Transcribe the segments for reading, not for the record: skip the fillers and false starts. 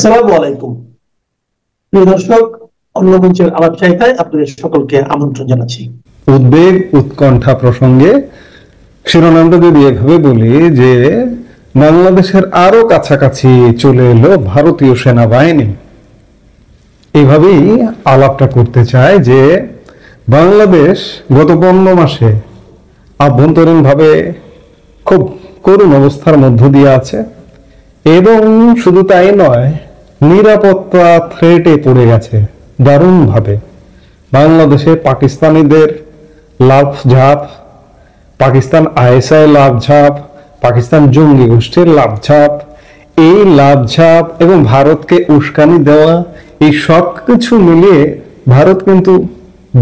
আসসালামু আলাইকুম প্রিয় দর্শক, অন্য মঞ্চের আলাপচারিতায় আপনাদের সকলকে আমন্ত্রণ জানাচ্ছি। উদ্বেগ উৎকণ্ঠা প্রসঙ্গে শিরোনামটা যদি এভাবে বলি যে বাংলাদেশের আরো কাছাকাছি চলে এলো ভারতীয় সেনাবাহিনী, এইভাবেই আলাপটা করতে চায় যে বাংলাদেশ গত 15 মাসে আভ্যন্তরীণভাবে খুব করুণ অবস্থার মধ্য দিয়ে আছে এবং শুধু তাই নয়, নিরাপত্তা থ্রেটে পড়ে গেছে দারুণভাবে। বাংলাদেশে পাকিস্তানিদের লাফঝাপ, পাকিস্তান আইএসআই লাফঝাপ, পাকিস্তান জঙ্গি গোষ্ঠীর লাফঝাপ, এই লাফঝাপ এবং ভারতকে উস্কানি দেওয়া, এই সব কিছু মিলিয়ে ভারত কিন্তু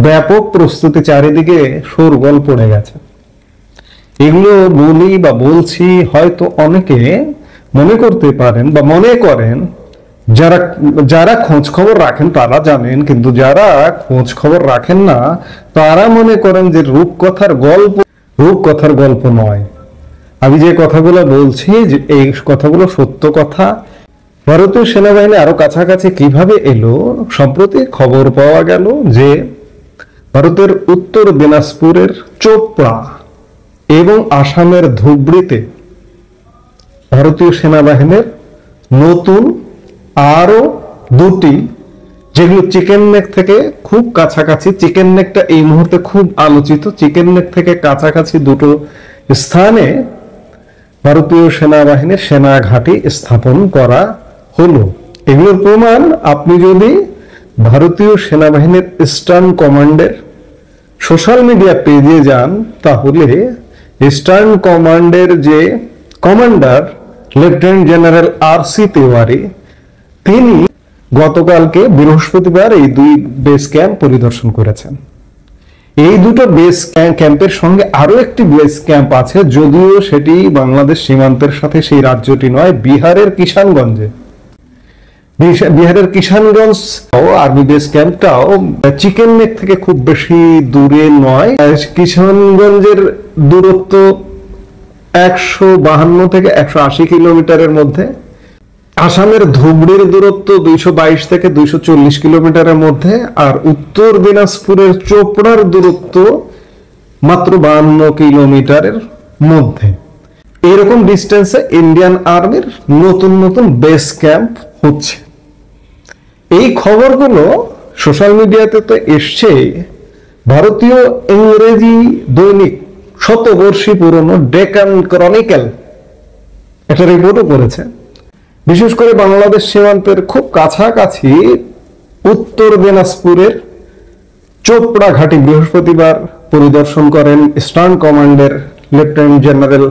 ব্যাপক প্রস্তুতি, চারিদিকে শোরগোল পড়ে গেছে। এগুলো বলি বা বলছি, হয়তো অনেকে মনে করতে পারেন বা মনে করেন, যারা খোঁজ খবর রাখেন তারা জানেন, কিন্তু যারা খোঁজ খবর রাখেন না তারা মনে করেন যে রূপকথার গল্প নয়। আমি যে কথাগুলো বলছি যে এই কথাগুলো সত্য কথা। ভারতীয় সেনাবাহিনী আরো কাছাকাছি কিভাবে এলো? সম্প্রতি খবর পাওয়া গেল যে ভারতের উত্তর দিনাজপুরের চোপড়া এবং আসামের ধুবড়িতে ভারতীয় সেনাবাহিনীর নতুন আরো দুটি, যেগুলো চিকেন নেক থেকে খুব কাছাকাছি, চিকেন নেকটা এই মুহূর্তে খুব আলোচিত, চিকেন নেক থেকে কাছাকাছি দুটো স্থানে ভারতীয় সেনাবাহিনীর সেনা ঘাঁটি স্থাপন করা হলো। এগুলোর প্রমাণ আপনি যদি ভারতীয় সেনাবাহিনীর ইস্টার্ন কমান্ডের সোশ্যাল মিডিয়া পেজে যান, তাহলে ইস্টার্ন কমান্ডের যে commander lieutenant general R C. Tiwari, তিনি গতকালকে বৃহস্পতিবার এই দুই বেস ক্যাম্প পরিদর্শন করেছেন। এই দুটো বেস ক্যাম্পের সঙ্গে আরো একটি বেস ক্যাম্প আছে, যদিও সেটি বাংলাদেশ সীমান্তের সাথে সেই রাজ্যটি নয়, বিহারের কিষানগঞ্জে। বিহারের কিষানগঞ্জ আর্মি বেস ক্যাম্পটাও চিকেন নেক থেকে খুব বেশি দূরে নয়। কিষানগঞ্জের দূরত্ব 152 থেকে 180 কিলোমিটারের মধ্যে। আসামের ধুবড়ির দূরত্ব 222 থেকে 240 কিলোমিটারের মধ্যে, আর উত্তর দিনাজপুরের চোপড়ার দূরত্ব মাত্র 52 কিলোমিটারের মধ্যে। এরকম ডিস্টেন্সে ইন্ডিয়ান আর্মির নতুন নতুন বেস ক্যাম্প হচ্ছে। এই খবরগুলো সোশ্যাল মিডিয়াতে তো এসছে। ভারতীয় ইংরেজি দৈনিক শতবর্ষী পুরনো ডেকান ক্রনিকেল একটা রিপোর্টও করেছে। বিশেষ করে বাংলাদেশ সীমান্তের খুব কাছাকাছি উত্তর দিনাজপুরের চোপড়া ঘাঁটি বৃহস্পতিবার পরিদর্শন করেন ইস্টার্ন কমান্ডের lieutenant general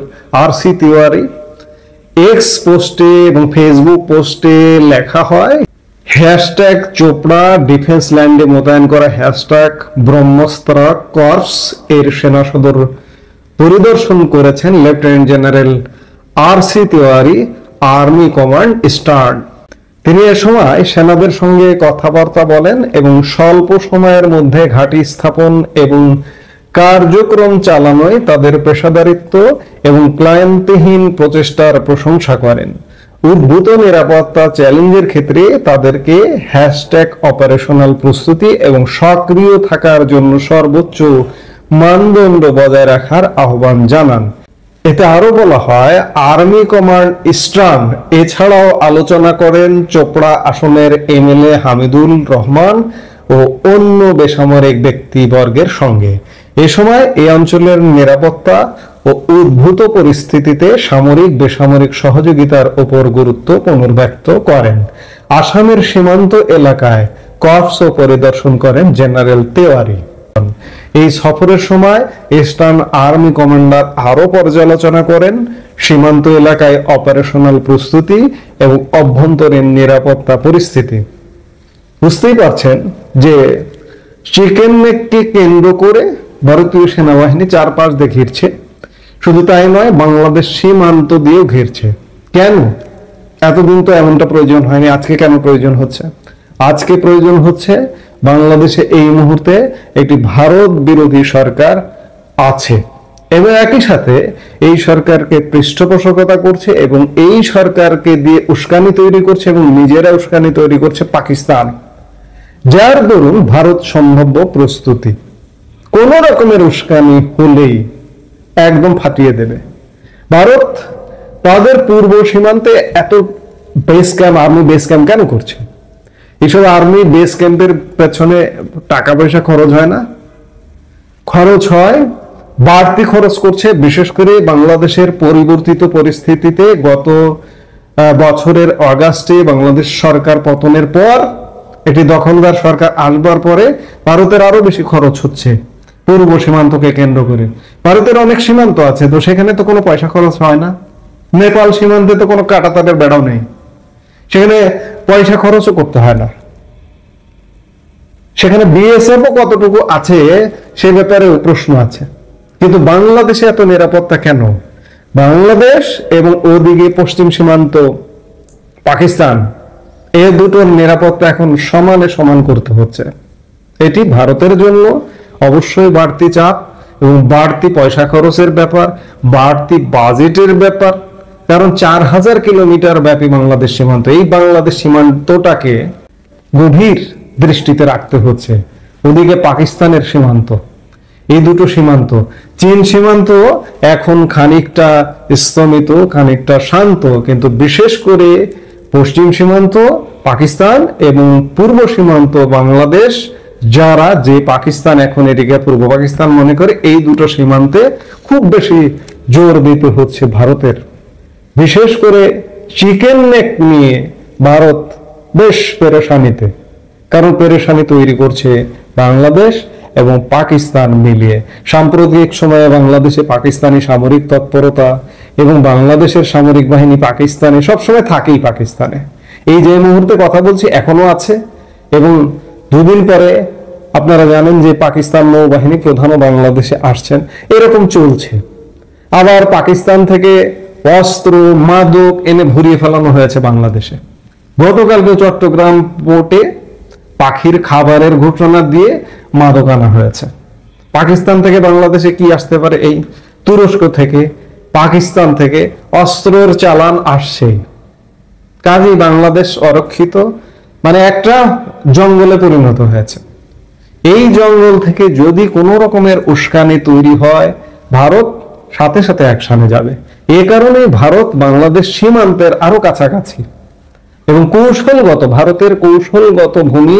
R C. Tiwari. X পোস্টে এবং ফেসবুক পোস্টে লেখা হয়, হ্যাশট্যাগ চোপড়া ডিফেন্স ল্যান্ডে মোতায়েন করা হ্যাশট্যাগ ব্রহ্মস্ত্র কর্পস এর সেনা সদর পরিদর্শন করেছেন lieutenant general R C. Tiwari, army command eastern. তিনি এ সময় সেনাদের সঙ্গে কথাবার্তা বলেন এবং স্বল্প সময়ের মধ্যে ঘাঁটি স্থাপন এবং কার্যক্রম চালানোয় তাদের পেশাদারিত্ব এবং ক্লান্তিহীন প্রচেষ্টার প্রশংসা করেন। উদ্ভূত নিরাপত্তা চ্যালেঞ্জের ক্ষেত্রে তাদেরকে হ্যাশট্যাগ অপারেশনাল প্রস্তুতি এবং সক্রিয় থাকার জন্য সর্বোচ্চ মানদণ্ড বজায় রাখার আহ্বান জানান। এতে আরো বলা হয়, আর্মি কমান্ড ইস্টার্ন এছাড়াও আলোচনা করেন চোপড়া আসনের এমএলএ হামিদুল রহমান ও অন্য বেসামরিক ব্যক্তিবর্গের সঙ্গে। এ সময় এই অঞ্চলের নিরাপত্তা ও উদ্ভূত পরিস্থিতিতে সামরিক বেসামরিক সহযোগিতার উপর গুরুত্ব পুনর্ব্যক্ত করেন। আসামের সীমান্ত এলাকায় কর্পসও পরিদর্শন করেন জেনারেল তিওয়ারি। এই সফরের সময় ইস্টার্ন আর্মি কমান্ডার আরো পর্যালোচনা করেন সীমান্ত এলাকায় অপারেশনাল প্রস্তুতি এবং অভ্যন্তরীণ নিরাপত্তা পরিস্থিতি। বুঝতেই পারছেন যে চিকেন নেককে কেন্দ্র করে ভারতীয় সেনাবাহিনী চারপাশ দিয়ে ঘিরছে। শুধু তাই নয়, বাংলাদেশ সীমান্ত দিয়েও ঘিরছে। কেন? এতদিন তো এমনটা প্রয়োজন হয়নি, আজকে কেন প্রয়োজন হচ্ছে? আজকে প্রয়োজন হচ্ছে বাংলাদেশে এই মুহূর্তে একটি ভারত বিরোধী সরকার আছে। এবং একই সাথে এই সরকারকে পৃষ্ঠপোষকতা করছে এবং এই সরকারকে দিয়ে উস্কানি তৈরি করছে এবং নিজেরা উস্কানি তৈরি করছে পাকিস্তান, যার দরুন ভারত সম্ভাব্য প্রস্তুতি কোন রকমের উস্কানি হলেই একদম ফাটিয়ে দেবে। ভারত তাদের পূর্ব সীমান্তে এত base camp, army base camp কেন করছে? এইসব আর্মি বেস ক্যাম্পের পেছনে টাকা পয়সা খরচ হয় না? খরচ হয়, বাড়তি খরচ করছে। বিশেষ করে বাংলাদেশের পরিবর্তিত পরিস্থিতিতে গত বছরের অগাস্টে বাংলাদেশ সরকার পতনের পর, এটি দখলদার সরকার আসবার পরে ভারতের আরো বেশি খরচ হচ্ছে পূর্ব সীমান্তকে কেন্দ্র করে। ভারতের অনেক সীমান্ত আছে, তো সেখানে তো কোনো পয়সা খরচ হয় না। নেপাল সীমান্তে তো কোনো কাঁটাতারের বেড়াও নেই, সেখানে পয়সা খরচও করতে হয় না। সেখানে বিএসএফ কতটুকু আছে সে ব্যাপারেও প্রশ্ন আছে। কিন্তু বাংলাদেশে এত নিরাপত্তা কেন? বাংলাদেশ এবং ওদিকে পশ্চিম সীমান্ত পাকিস্তান, এ দুটোর নিরাপত্তা এখন সমানে সমান করতে হচ্ছে। এটি ভারতের জন্য অবশ্যই বাড়তি চাপ এবং বাড়তি পয়সা খরচের ব্যাপার, বাড়তি বাজেটের ব্যাপার। কারণ 4000 কিলোমিটার ব্যাপী বাংলাদেশ সীমান্ত, এই বাংলাদেশ সীমান্তটাকে গভীর দৃষ্টিতে রাখতে হচ্ছে। ওদিকে পাকিস্তানের সীমান্ত, এই দুটো সীমান্ত, চীন সীমান্ত এখন খানিকটা স্তমিত, খানিকটা শান্ত, কিন্তু বিশেষ করে পশ্চিম সীমান্ত পাকিস্তান এবং পূর্ব সীমান্ত বাংলাদেশ, যারা যে পাকিস্তান এখন এটিকে পূর্ব পাকিস্তান মনে করে, এই দুটো সীমান্তে খুব বেশি জোর দিতে হচ্ছে ভারতের। বিশেষ করে চিকেন নেক নিয়ে ভারত বেশ পেরেশানিতে, কারণ পেরেশানি তৈরি করছে বাংলাদেশ এবং পাকিস্তান মিলিয়ে। সাম্প্রতিক সময়ে বাংলাদেশে পাকিস্তানি সামরিক তৎপরতা এবং বাংলাদেশের সামরিক বাহিনী পাকিস্তানে সবসময় থাকেই। পাকিস্তানে এই যে মুহূর্তে কথা বলছি এখনো আছে, এবং দুদিন পরে আপনারা জানেন যে পাকিস্তান নৌবাহিনী প্রধানও বাংলাদেশে আসছেন। এরকম চলছে। আবার পাকিস্তান থেকে অস্ত্র মাদক এনে ভরিয়ে ফেলানো হয়েছে বাংলাদেশে। গতকালকে চট্টগ্রাম পোর্টে পাখির খাবারের ঘোষণা দিয়ে মাদক আনা হয়েছে। পাকিস্তান থেকে বাংলাদেশে কি আসতে পারে? এই তুরস্ক থেকে, পাকিস্তান থেকে অস্ত্রের চালান আসছে। কাজেই বাংলাদেশ অরক্ষিত, মানে একটা জঙ্গলে পরিণত হয়েছে। এই জঙ্গল থেকে যদি কোনো রকমের উস্কানি তৈরি হয়, ভারত সাথে সাথে অ্যাকশনে যাবে। এ কারণে ভারত বাংলাদেশ সীমান্তের আরো কাছাকাছি এবং কৌশলগত, ভারতের কৌশলগত ভূমি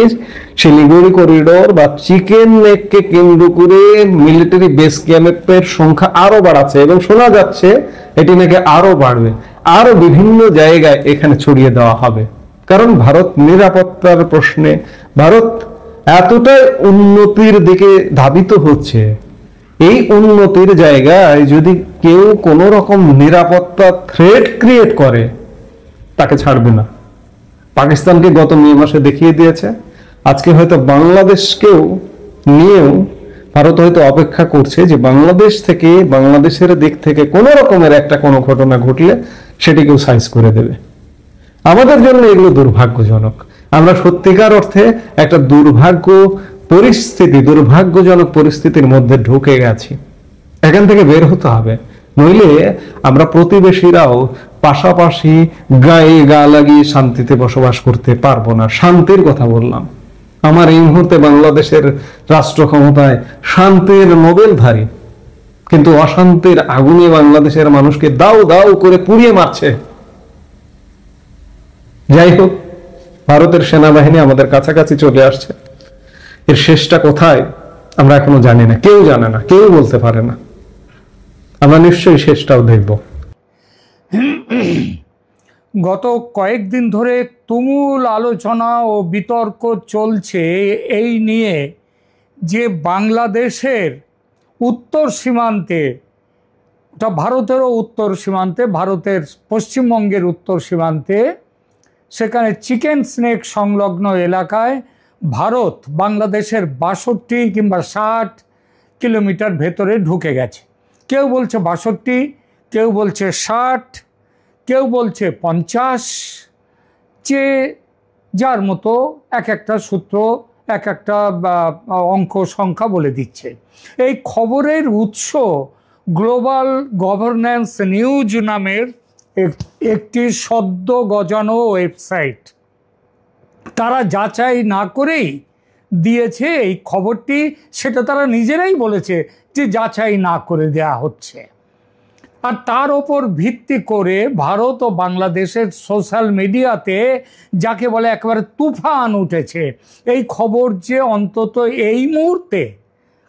শিলিগুড়ি করিডোর বা চিকেন নেককে কেন্দ্র করে মিলিটারি বেস ক্যাম্পের সংখ্যা আরো বাড়াচ্ছে এবং শোনা যাচ্ছে এটি নাকি আরো বাড়বে, আরো বিভিন্ন জায়গায় এখানে ছড়িয়ে দেওয়া হবে। কারণ ভারত নিরাপত্তার প্রশ্নে ভারত এতটাই উন্নতির দিকে ধাবিত হচ্ছে, এই উন্নতির জায়গায় যদি কেউ কোনো রকম নিরাপত্তা থ্রেট ক্রিয়েট করে তাকে ছাড়বে না। পাকিস্তানকে গত মে মাসে দেখিয়ে দিয়েছে। আজকে হয়তো বাংলাদেশকেও নিয়েও ভারত হয়তো অপেক্ষা করছে যে বাংলাদেশ থেকে, বাংলাদেশের দিক থেকে কোনো রকমের একটা কোনো ঘটনা ঘটলে সেটিকেও সাইজ করে দেবে। আমাদের জন্য এগুলো দুর্ভাগ্যজনক। আমরা সত্যিকার অর্থে একটা দুর্ভাগ্যজনক পরিস্থিতির মধ্যে ঢুকে গেছি। এখান থেকে বের হতে হবে, নইলে আমরা প্রতিবেশীরাও পাশাপাশি গায়ে গা লাগিয়ে শান্তিতে বসবাস করতে পারবো না। শান্তির কথা বললাম, আমার এই মুহূর্তে বাংলাদেশের রাষ্ট্র ক্ষমতায় শান্তির নোবেলধারী, কিন্তু অশান্তির আগুনে বাংলাদেশের মানুষকে দাউ দাউ করে পুড়িয়ে মারছে। যাই হোক, ভারতের সেনাবাহিনী আমাদের কাছাকাছি চলে আসছে। এর শেষটা কোথায় আমরা এখনো জানি না, কেউ জানে না, কেউ বলতে পারে না। আমরা নিশ্চয়ই শেষটাও দেখব। গত কয়েকদিন ধরে তুমুল আলোচনা ও বিতর্ক চলছে এই নিয়ে যে বাংলাদেশের উত্তর সীমান্তে, ওটা ভারতেরও উত্তর সীমান্তে, ভারতের পশ্চিমবঙ্গের উত্তর সীমান্তে, সেখানে চিকেন স্নেক সংলগ্ন এলাকায় ভারত বাংলাদেশের 62 কিংবা 60 কিলোমিটার ভেতরে ঢুকে গেছে। কেউ বলছে 62, কেউ বলছে 60, কেউ বলছে 50, যে যার মতো এক একটা সূত্র এক একটা অঙ্ক সংখ্যা বলে দিচ্ছে। এই খবরের উৎস গ্লোবাল গভর্নেন্স নিউজ নামের একটি সদ্য গজানো ওয়েবসাইট, তারা যাচাই না করেই দিয়েছে এই খবরটি। সেটা তারা নিজেরাই বলেছে যে যাচাই না করে দেয়া হচ্ছে। আর তার ওপর ভিত্তি করে ভারত ও বাংলাদেশের সোশ্যাল মিডিয়াতে যাকে বলে একেবারে তুফান উঠেছে। এই খবর যে অন্তত এই মুহূর্তে,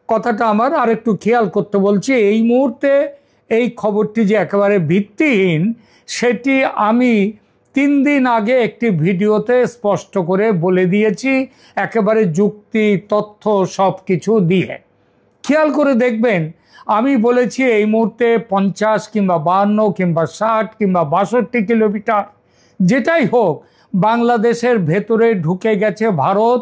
কথাটা আমার আরেকটু খেয়াল করতে বলছি, এই মুহূর্তে এই খবরটি যে একেবারে ভিত্তিহীন সেটি আমি 3 দিন আগে একটি ভিডিওতে স্পষ্ট করে বলে দিয়েছি, একেবারে যুক্তি তথ্য সব কিছু দিয়ে। খেয়াল করে দেখবেন আমি বলেছি এই মুহূর্তে 50 কিংবা 52 কিংবা 60 কিংবা 62 কিলোমিটার যেটাই হোক বাংলাদেশের ভেতরে ঢুকে গেছে ভারত।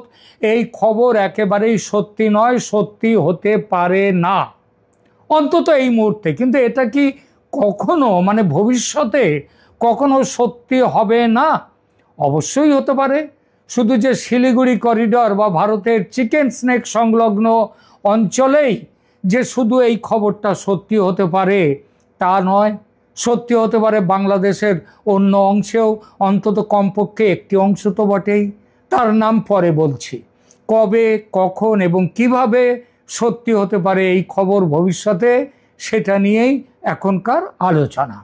এই খবর একেবারেই সত্যি নয়, সত্যি হতে পারে না অন্তত এই মুহূর্তে। কিন্তু এটা কি কখনো মানে ভবিষ্যতে কখনো সত্যি হবে না? অবশ্যই হতে পারে। শুধু যে শিলিগুড়ি করিডর বা ভারতের চিকেন স্নেক সংলগ্ন অঞ্চলেই যে শুধু এই খবরটা সত্যি হতে পারে তা নয়, সত্যি হতে পারে বাংলাদেশের অন্য অংশেও, অন্তত কমপক্ষে একটি অংশ তো বটেই। তার নাম পরে বলছি। কবে, কখন এবং কিভাবে সত্যি হতে পারে এই খবর ভবিষ্যতে, সেটা নিয়েই এখনকার আলোচনা।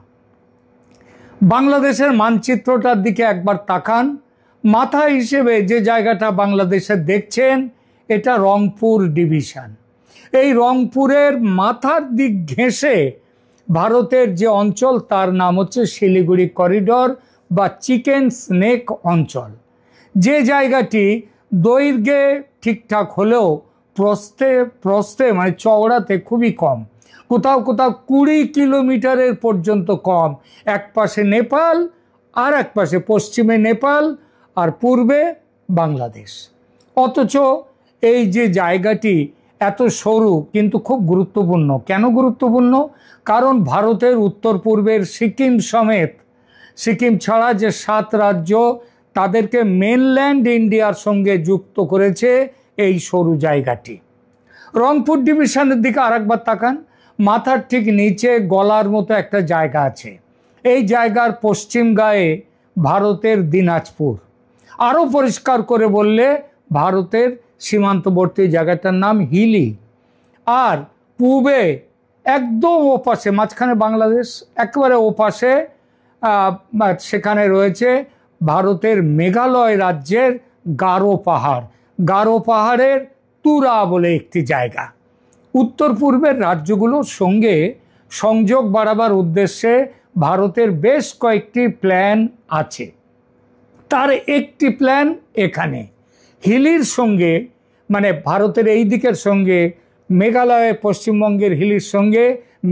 বাংলাদেশের মানচিত্রটার দিকে একবার তাকান। মাথা হিসেবে যে জায়গাটা বাংলাদেশে দেখছেন এটা রংপুর ডিভিশন। এই রংপুরের মাথার দিক ঘেঁষে ভারতের যে অঞ্চল তার নাম হচ্ছে শিলিগুড়ি করিডর বা চিকেন স্নেক অঞ্চল। যে জায়গাটি দৈর্ঘ্যে ঠিকঠাক হলেও প্রস্থে মানে চওড়াতে খুবই কম, কোথাও কোথাও 20 কিলোমিটারের পর্যন্ত কম। এক পাশে নেপাল আর এক পাশে পশ্চিমে নেপাল আর পূর্বে বাংলাদেশ। অথচ এই যে জায়গাটি এত সরু কিন্তু খুব গুরুত্বপূর্ণ। কেন গুরুত্বপূর্ণ? কারণ ভারতের উত্তর পূর্বের সিকিম সমেত, সিকিম ছাড়া যে 7 রাজ্য তাদেরকে মেনল্যান্ড ইন্ডিয়ার সঙ্গে যুক্ত করেছে এই সরু জায়গাটি। রংপুর ডিভিশনের দিকে আরেকবার তাকান। মাথার ঠিক নিচে গলার মতো একটা জায়গা আছে। এই জায়গার পশ্চিম গায়ে ভারতের দিনাজপুর। আরও পরিষ্কার করে বললে ভারতের সীমান্তবর্তী জায়গাটার নাম হিলি। আর পূবে একদম ওপাশে, মাঝখানে বাংলাদেশ, একেবারে ওপাশে সেখানে রয়েছে ভারতের মেঘালয় রাজ্যের গারো পাহাড়। গারো পাহাড়ের তুরা বলে একটি জায়গা। উত্তর পূর্বের রাজ্যগুলোর সঙ্গে সংযোগ বাড়াবার উদ্দেশ্যে ভারতের বেশ কয়েকটি প্ল্যান আছে। তার একটি প্ল্যান এখানে হিলির সঙ্গে, মানে ভারতের এই দিকের সঙ্গে মেঘালয়ের, পশ্চিমবঙ্গের হিলির সঙ্গে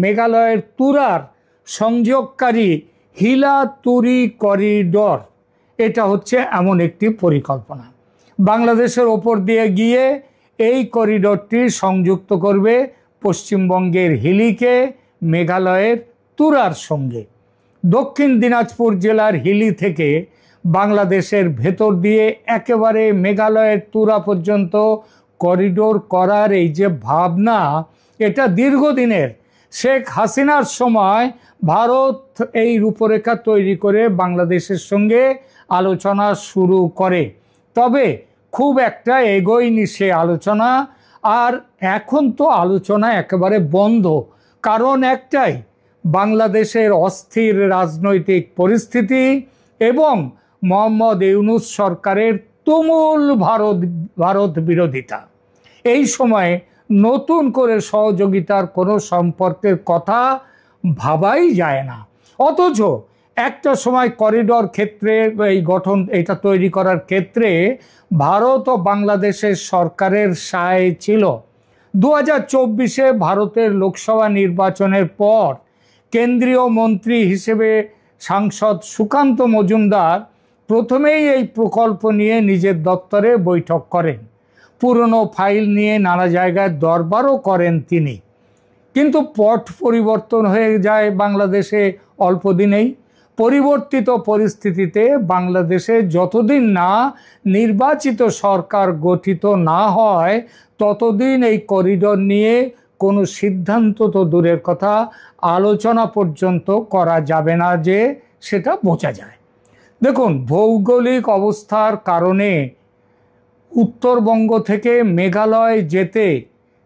মেঘালয়ের তুরার সংযোগকারী হিলা তুরি করিডর, এটা হচ্ছে এমন একটি পরিকল্পনা। বাংলাদেশের ওপর দিয়ে গিয়ে এই করিডরটি সংযুক্ত করবে পশ্চিমবঙ্গের হিলিকে মেঘালয়ের তুরার সঙ্গে। দক্ষিণ দিনাজপুর জেলার হিলি থেকে বাংলাদেশের ভেতর দিয়ে একেবারে মেঘালয়ের তুরা পর্যন্ত করিডোর করার এই যে ভাবনা, এটা দীর্ঘদিনের। শেখ হাসিনার সময় ভারত এই রূপরেখা তৈরি করে বাংলাদেশের সঙ্গে আলোচনা শুরু করে, তবে খুব একটা এগোয়নি সে আলোচনা। আর এখন তো আলোচনা একেবারে বন্ধ। কারণ একটাই, বাংলাদেশের অস্থির রাজনৈতিক পরিস্থিতি এবং মোহাম্মদ ইউনূস সরকারের তুমুল ভারত বিরোধিতা। এই সময়ে নতুন করে সহযোগিতার কোনো সম্পর্কের কথা ভাবাই যায় না। অথচ একটা সময় করিডর ক্ষেত্রে এই গঠন, এটা তৈরি করার ক্ষেত্রে ভারত ও বাংলাদেশের সরকারের সায় ছিল। 2024-এ ভারতের লোকসভা নির্বাচনের পর কেন্দ্রীয় মন্ত্রী হিসেবে সাংসদ সুকান্ত মজুমদার প্রথমেই এই প্রকল্প নিয়ে নিজের দপ্তরে বৈঠক করেন। পুরনো ফাইল নিয়ে নানা জায়গায় দরবারও করেন তিনি। কিন্তু পট পরিবর্তন হয়ে যায় বাংলাদেশে অল্প দিনেই। পরিবর্তিত পরিস্থিতিতে বাংলাদেশে যতদিন না নির্বাচিত সরকার গঠিত না হয় ততদিন এই করিডর নিয়ে কোনো সিদ্ধান্ত তো দূরের কথা, আলোচনা পর্যন্ত করা যাবে না যে সেটা বোঝা যায়। দেখুন, ভৌগোলিক অবস্থার কারণে উত্তরবঙ্গ থেকে মেঘালয় যেতে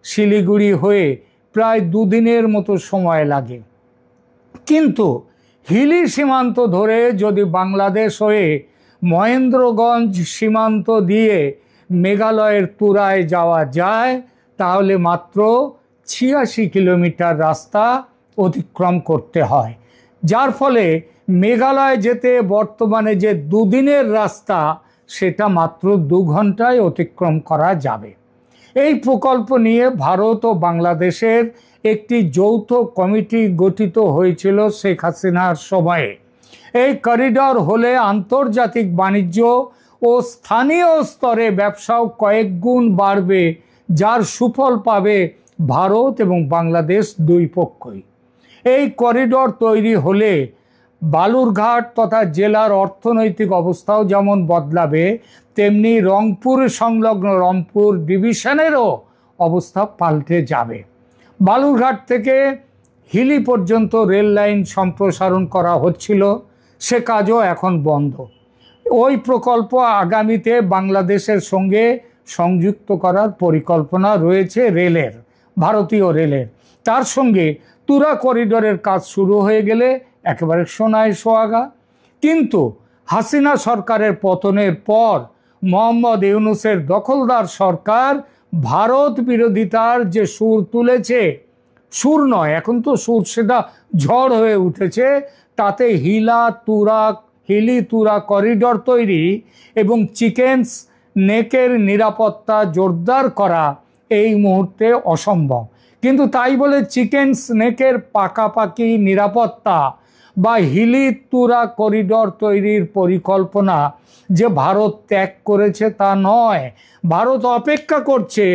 শিলিগুড়ি হয়ে প্রায় 2 দিনের মতো সময় লাগে। কিন্তু হিলি সীমান্ত ধরে যদি বাংলাদেশ হয়ে মহেন্দ্রগঞ্জ সীমান্ত দিয়ে মেঘালয়ের তুরায় যাওয়া যায়, তাহলে মাত্র 86 কিলোমিটার রাস্তা অতিক্রম করতে হয়, যার ফলে মেঘালয় যেতে বর্তমানে যে 2 দিনের রাস্তা সেটা মাত্র 2 ঘন্টায় অতিক্রম করা যাবে। এই প্রকল্প নিয়ে ভারত ও বাংলাদেশের একটি যৌথ কমিটি গঠিত হয়েছিল শেখ হাসিনার সময়ে। এই করিডর হলে আন্তর্জাতিক বাণিজ্য ও স্থানীয় স্তরে ব্যবসাও কয়েক গুণ বাড়বে, যার সুফল পাবে ভারত এবং বাংলাদেশ দুই পক্ষই। এই করিডর তৈরি হলে বালুরঘাট তথা জেলার অর্থনৈতিক অবস্থাও যেমন বদলাবে, তেমনি রংপুর সংলগ্ন রংপুর ডিভিশনেরও অবস্থা পাল্টে যাবে। বালুরঘাট থেকে হিলি পর্যন্ত রেল লাইন সম্প্রসারণ করা হচ্ছিল, সে কাজও এখন বন্ধ। ওই প্রকল্প আগামীতে বাংলাদেশের সঙ্গে সংযুক্ত করার পরিকল্পনা রয়েছে রেলের, ভারতীয় রেলের। তার সঙ্গে তুরা করিডোরের কাজ শুরু হয়ে গেলে একেবারে সোনায় সোহাগা। কিন্তু হাসিনা সরকারের পতনের পর মোহাম্মদ ইউনূসের দখলদার সরকার ভারত বিরোধিতার যে সুর তুলেছে, সুর নয় এখন তো সুর, সেটা ঝড় হয়ে উঠেছে, তাতে হিলি তুরা করিডর তৈরি এবং চিকেন্স নেকের নিরাপত্তা জোরদার করা এই মুহূর্তে অসম্ভব। কিন্তু তাই বলে চিকেন্স নেকের পাকাপাকি নিরাপত্তা বা হিলি তুরা করিডর তৈরির পরিকল্পনা যে ভারত ত্যাগ করেছে তা নয়। ভারত অপেক্ষা করছে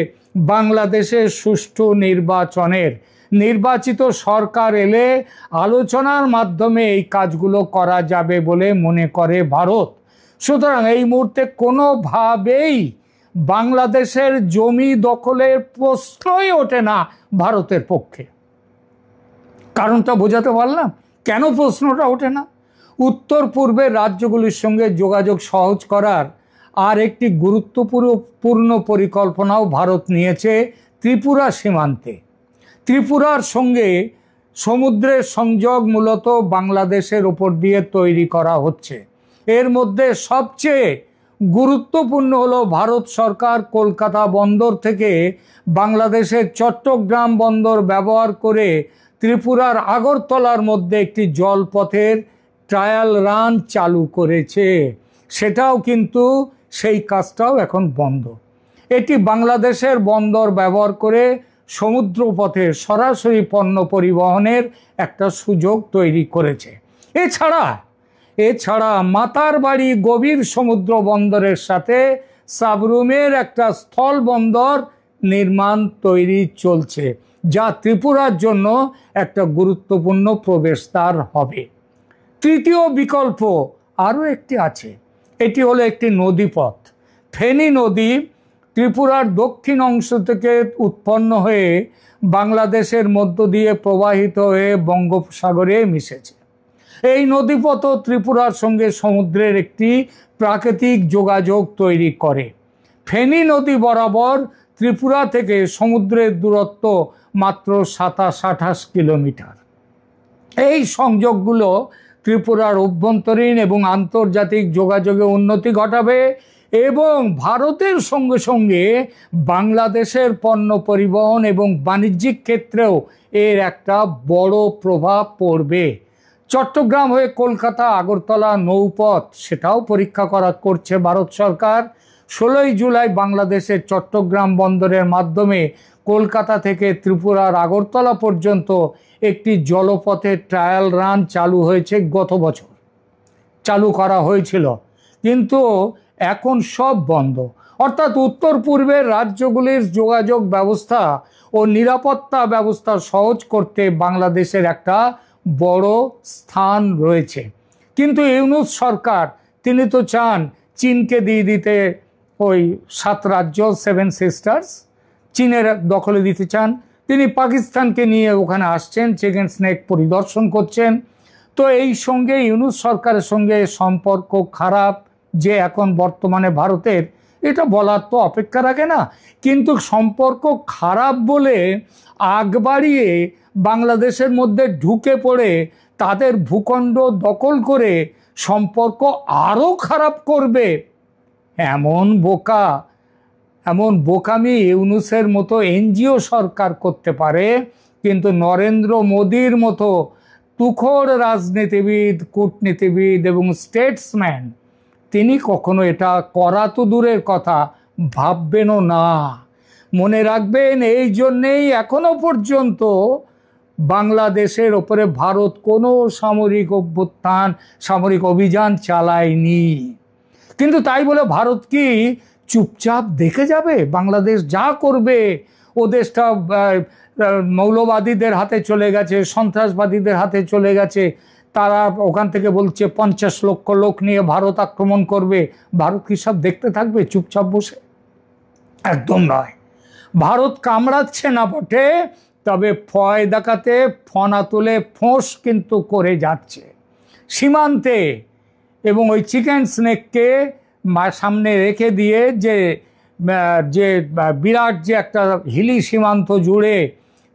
বাংলাদেশের সুষ্ঠু নির্বাচনের। নির্বাচিত সরকার এলে আলোচনার মাধ্যমে এই কাজগুলো করা যাবে বলে মনে করে ভারত। সুতরাং এই মুহূর্তে কোনোভাবেই বাংলাদেশের জমি দখলের প্রশ্নই ওঠে না ভারতের পক্ষে। কারণটা বোঝাতে পারলাম কেন প্রশ্নটা ওঠে না। উত্তর পূর্বের রাজ্যগুলির সঙ্গে যোগাযোগ সহজ করার আর একটি গুরুত্বপূর্ণ পরিকল্পনাও ভারত নিয়েছে ত্রিপুরা সীমান্তে। ত্রিপুরার সঙ্গে সমুদ্রের সংযোগ মূলত বাংলাদেশের ওপর দিয়ে তৈরি করা হচ্ছে। এর মধ্যে সবচেয়ে গুরুত্বপূর্ণ হলো ভারত সরকার কলকাতা বন্দর থেকে বাংলাদেশের চট্টগ্রাম বন্দর ব্যবহার করে ত্রিপুরার আগরতলার মধ্যে একটি জলপথের ট্রায়াল রান চালু করেছে। সেটাও কিন্তু সেই কাজটাও এখন বন্ধ। এটি বাংলাদেশের বন্দর ব্যবহার করে সমুদ্রপথে সরাসরি পণ্য পরিবহনের একটা সুযোগ তৈরি করেছে। এছাড়া মাতারবাড়ি গভীর সমুদ্র বন্দরের সাথে সাবরুমের একটা স্থল বন্দর নির্মাণ তৈরি চলছে, যা ত্রিপুরার জন্য একটা গুরুত্বপূর্ণ প্রবেশদ্বার হবে। তৃতীয় বিকল্প আরও একটি আছে, এটি হলো একটি নদীপথ। ফেনী নদী ত্রিপুরার দক্ষিণ অংশ থেকে উৎপন্ন হয়ে বাংলাদেশের মধ্য দিয়ে প্রবাহিত হয়ে বঙ্গোপসাগরে মিশেছে। এই নদীপথ ত্রিপুরার সঙ্গে সমুদ্রের একটি প্রাকৃতিক যোগাযোগ তৈরি করে। ফেনী নদী বরাবর ত্রিপুরা থেকে সমুদ্রের দূরত্ব মাত্র 27-28 কিলোমিটার। এই সংযোগগুলো ত্রিপুরার অভ্যন্তরীণ এবং আন্তর্জাতিক যোগাযোগে উন্নতি ঘটাবে এবং ভারতের সঙ্গে সঙ্গে বাংলাদেশের পণ্য পরিবহন এবং বাণিজ্যিক ক্ষেত্রেও এর একটা বড় প্রভাব পড়বে। চট্টগ্রাম হয়ে কলকাতা আগরতলা নৌপথ, সেটাও পরীক্ষা করছে ভারত সরকার। 16ই জুলাই বাংলাদেশের চট্টগ্রাম বন্দরের মাধ্যমে কলকাতা থেকে ত্রিপুরার আগরতলা পর্যন্ত একটি জলপথের ট্রায়াল রান চালু হয়েছে, গত বছর চালু করা হয়েছিল, কিন্তু এখন সব বন্ধ। অর্থাৎ উত্তর পূর্বের রাজ্যগুলির যোগাযোগ ব্যবস্থা ও নিরাপত্তা ব্যবস্থা সহজ করতে বাংলাদেশের একটা বড় স্থান রয়েছে। কিন্তু ইউনূস সরকার, তিনি তো চান চীনকে দিয়ে দিতে, ওই 7 রাজ্য 7 সিস্টার্স চীনের দখলে দিতে চান। তিনি পাকিস্তানকে নিয়ে ওখানে আসছেন, চিকেন স্নেক পরিদর্শন করছেন। তো এই সঙ্গে ইউনূস সরকারের সঙ্গে সম্পর্ক খারাপ যে এখন বর্তমানে ভারতের, এটা বলার তো অপেক্ষা রাখে না। কিন্তু সম্পর্ক খারাপ বলে আগ বাড়িয়ে বাংলাদেশের মধ্যে ঢুকে পড়ে তাদের ভূখণ্ড দখল করে সম্পর্ক আরও খারাপ করবে, এমন বোকামি ইউনূসের মতো এনজিও সরকার করতে পারে, কিন্তু নরেন্দ্র মোদীর মতো তুখোড় রাজনীতিবিদ, কূটনীতিবিদ এবং স্টেটসম্যান তিনি কখনো এটা করা তো দূরের কথা, ভাববেনও না। মনে রাখবেন, এই জন্যেই এখনো পর্যন্ত বাংলাদেশের ওপরে ভারত কোনো সামরিক অভিযান চালায়নি। কিন্তু তাই বলে ভারত কি চুপচাপ দেখে যাবে? বাংলাদেশ যা করবে, ও দেশটা মৌলবাদীদের হাতে চলে গেছে, সন্ত্রাসবাদীদের হাতে চলে গেছে, তারা ওখান থেকে বলছে 50 লক্ষ লোক নিয়ে ভারত আক্রমণ করবে, ভারত কি সব দেখতে থাকবে চুপচাপ বসে? একদম নয়। ভারত কামড়াচ্ছে না বটে, তবে ফয় দেখাতে ফনা তুলে ফোঁস কিন্তু করে যাচ্ছে সীমান্তে। এবং ওই চিকেন স্নেককে সামনে রেখে দিয়ে যে বিরাট যে একটা হিলি সীমান্ত জুড়ে,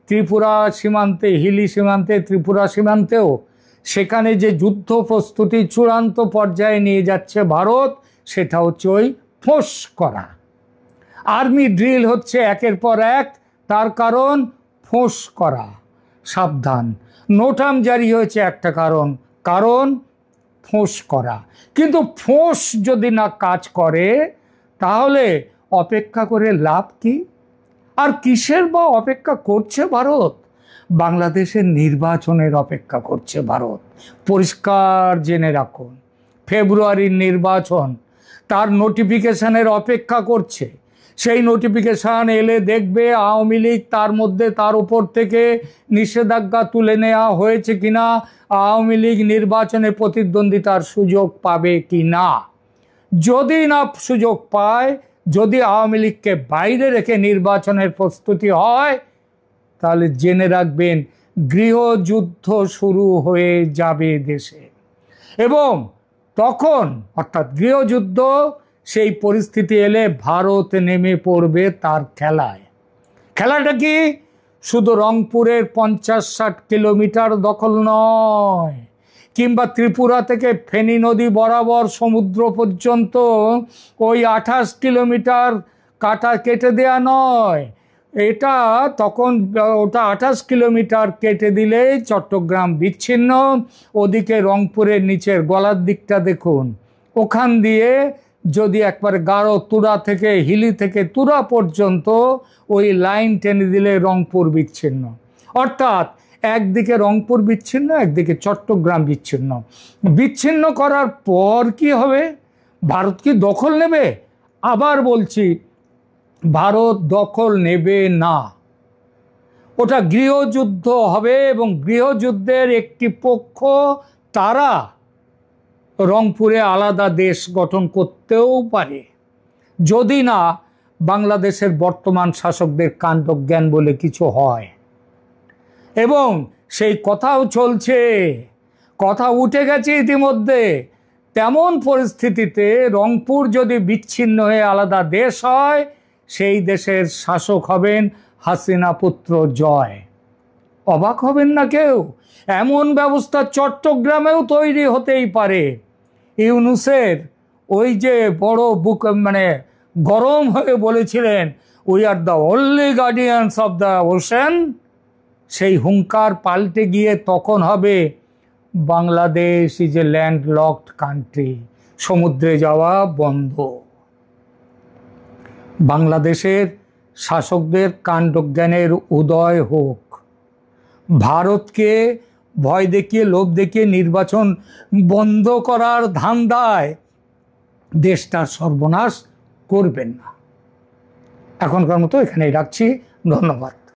ত্রিপুরা সীমান্তে, হিলি সীমান্তে, ত্রিপুরা সীমান্তেও, সেখানে যে যুদ্ধ প্রস্তুতি চূড়ান্ত পর্যায়ে নিয়ে যাচ্ছে ভারত, সেটা হচ্ছে ওই ফোঁস করা। আর্মি ড্রিল হচ্ছে একের পর এক, তার কারণ ফোঁস করা। সাবধান, নোটাম জারি হয়েছে একটা কারণ ফোঁস করা। কিন্তু ফোঁস যদি না কাজ করে তাহলে অপেক্ষা করে লাভ কি? আর কিসের বা অপেক্ষা করছে ভারত? বাংলাদেশের নির্বাচনের অপেক্ষা করছে ভারত। পরিষ্কার জেনে রাখুন, ফেব্রুয়ারির নির্বাচন, তার নোটিফিকেশনের অপেক্ষা করছে। সেই নোটিফিকেশান এলে দেখবে আওয়ামী লীগ তার উপর থেকে নিষেধাজ্ঞা তুলে নেওয়া হয়েছে কিনা, আওয়ামী লীগ নির্বাচনে প্রতিদ্বন্দ্বিতার সুযোগ পাবে কিনা। যদি না সুযোগ পায়, যদি আওয়ামী লীগকে বাইরে রেখে নির্বাচনের প্রস্তুতি হয়, তাহলে জেনে রাখবেন গৃহযুদ্ধ শুরু হয়ে যাবে দেশে। এবং তখন অর্থাৎ গৃহযুদ্ধ, সেই পরিস্থিতি এলে ভারত নেমে পড়বে তার খেলায়। খেলাটা কি? শুধু রংপুরের 50-60 কিলোমিটার দখল নয়, কিংবা ত্রিপুরা থেকে ফেনী নদী বরাবর সমুদ্র পর্যন্ত ওই 28 কিলোমিটার কাটা কেটে দেয়া নয়। এটা তখন ওটা 28 কিলোমিটার কেটে দিলেই চট্টগ্রাম বিচ্ছিন্ন। ওদিকে রংপুরের নিচের গলার দিকটা দেখুন, ওখান দিয়ে যদি একবারে গাঢ় তুরা থেকে, হিলি থেকে তুরা পর্যন্ত ওই লাইন টেনে দিলে রংপুর বিচ্ছিন্ন। অর্থাৎ একদিকে রংপুর বিচ্ছিন্ন, একদিকে চট্টগ্রাম বিচ্ছিন্ন করার পর কি হবে? ভারত কি দখল নেবে? আবার বলছি, ভারত দখল নেবে না। ওটা গৃহযুদ্ধ হবে, এবং গৃহযুদ্ধের একটি পক্ষ তারা রংপুরে আলাদা দেশ গঠন করতেও পারে, যদি না বাংলাদেশের বর্তমান শাসকদের কাণ্ডজ্ঞান বলে কিছু হয়। এবং সেই কথাও চলছে, কথা উঠে গেছে ইতিমধ্যে। তেমন পরিস্থিতিতে রংপুর যদি বিচ্ছিন্ন হয়ে আলাদা দেশ হয়, সেই দেশের শাসক হবেন হাসিনা পুত্র জয়। অবাক হবেন না কেউ? এমন ব্যবস্থা চট্টগ্রামেও তৈরি হতেই পারে। ইউনূসের ওই যে বড় গরম হয়ে বলেছিলেন, we are the only guardians of the ocean, সেই হুঙ্কার পাল্টে গিয়ে তখন হবে Bangladesh is a landlocked country, সমুদ্রে যাওয়া বন্ধ। বাংলাদেশের শাসকদের কাণ্ডজ্ঞানের উদয় হোক। ভারতকে ভয় দেখিয়ে, লোভ দেখিয়ে নির্বাচন বন্ধ করার ধান্দায় দেশটার সর্বনাশ করবেন না। এখনকার মতো এখানেই রাখছি। ধন্যবাদ।